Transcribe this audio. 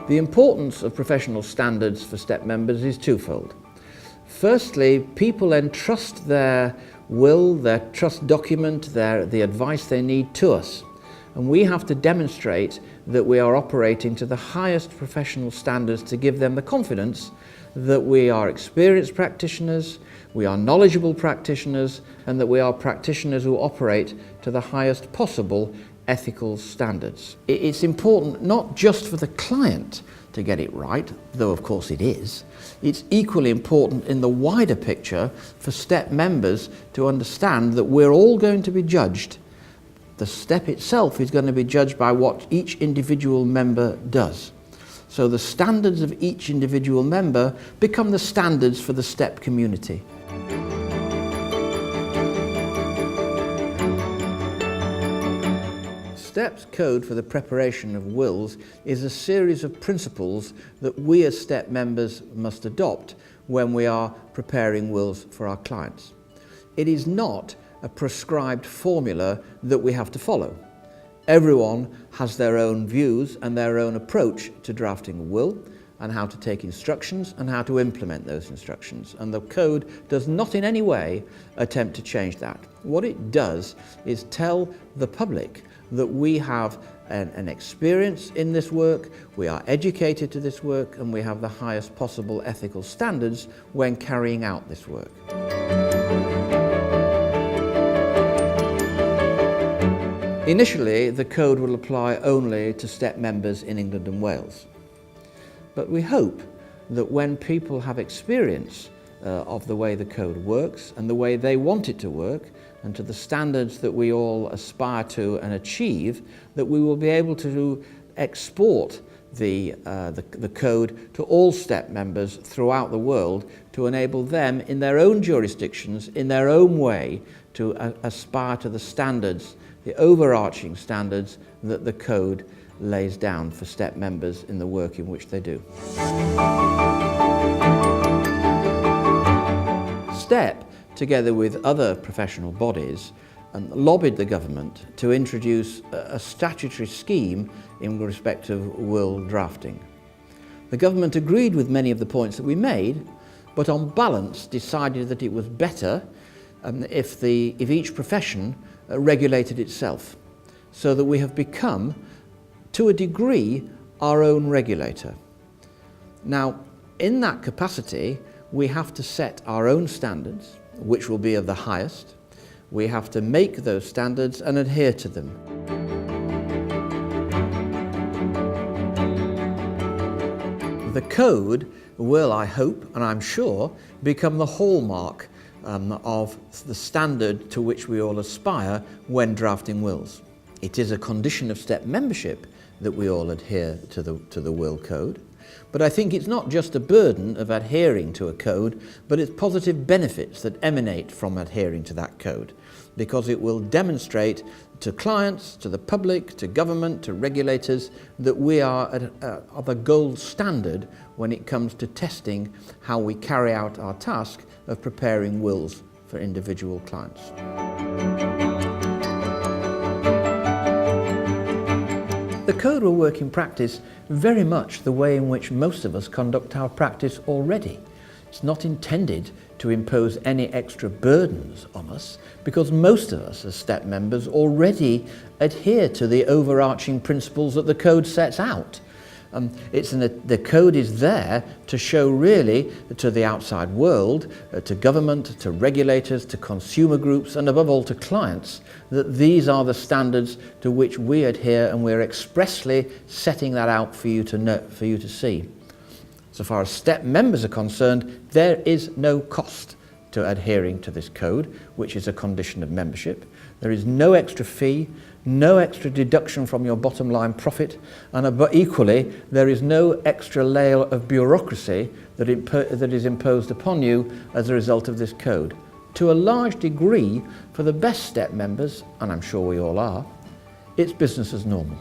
The importance of professional standards for STEP members is twofold. Firstly, people entrust their will, their trust document, the advice they need to us. And we have to demonstrate that we are operating to the highest professional standards to give them the confidence that we are experienced practitioners, we are knowledgeable practitioners, and that we are practitioners who operate to the highest possible ethical standards. It's important not just for the client to get it right, though of course it is. It's equally important in the wider picture for STEP members to understand that we're all going to be judged. The STEP itself is going to be judged by what each individual member does. So the standards of each individual member become the standards for the STEP community. STEP's code for the preparation of wills is a series of principles that we as STEP members must adopt when we are preparing wills for our clients. It is not a prescribed formula that we have to follow. Everyone has their own views and their own approach to drafting a will, and how to take instructions and how to implement those instructions. And the code does not in any way attempt to change that. What it does is tell the public that we have an experience in this work, we are educated to this work, and we have the highest possible ethical standards when carrying out this work. Initially, the code will apply only to STEP members in England and Wales. But we hope that when people have experience of the way the code works and the way they want it to work, and to the standards that we all aspire to and achieve, that we will be able to export the code to all STEP members throughout the world to enable them in their own jurisdictions, in their own way, to aspire to the standards, the overarching standards that the code lays down for STEP members in the work in which they do. STEP, together with other professional bodies, lobbied the government to introduce a statutory scheme in respect of will drafting. The government agreed with many of the points that we made, but on balance decided that it was better if each profession regulated itself, so that we have become, to a degree, our own regulator. Now, in that capacity, we have to set our own standards, which will be of the highest. We have to make those standards and adhere to them. The code will, I hope, and I'm sure, become the hallmark of the standard to which we all aspire when drafting wills. It is a condition of STEP membership that we all adhere to the will code. But I think it's not just a burden of adhering to a code, but it's positive benefits that emanate from adhering to that code, because it will demonstrate to clients, to the public, to government, to regulators, that we are of a gold standard when it comes to testing how we carry out our task of preparing wills for individual clients. The code will work in practice very much the way in which most of us conduct our practice already. It's not intended to impose any extra burdens on us, because most of us as STEP members already adhere to the overarching principles that the code sets out. The code is there to show really to the outside world, to government, to regulators, to consumer groups, and above all to clients, that these are the standards to which we adhere, and we're expressly setting that out for you to know, for you to see. So far as STEP members are concerned, there is no cost to adhering to this code, which is a condition of membership. There is no extra fee, no extra deduction from your bottom line profit, and equally, there is no extra layer of bureaucracy that is imposed upon you as a result of this code. To a large degree, for the best STEP members, and I'm sure we all are, it's business as normal.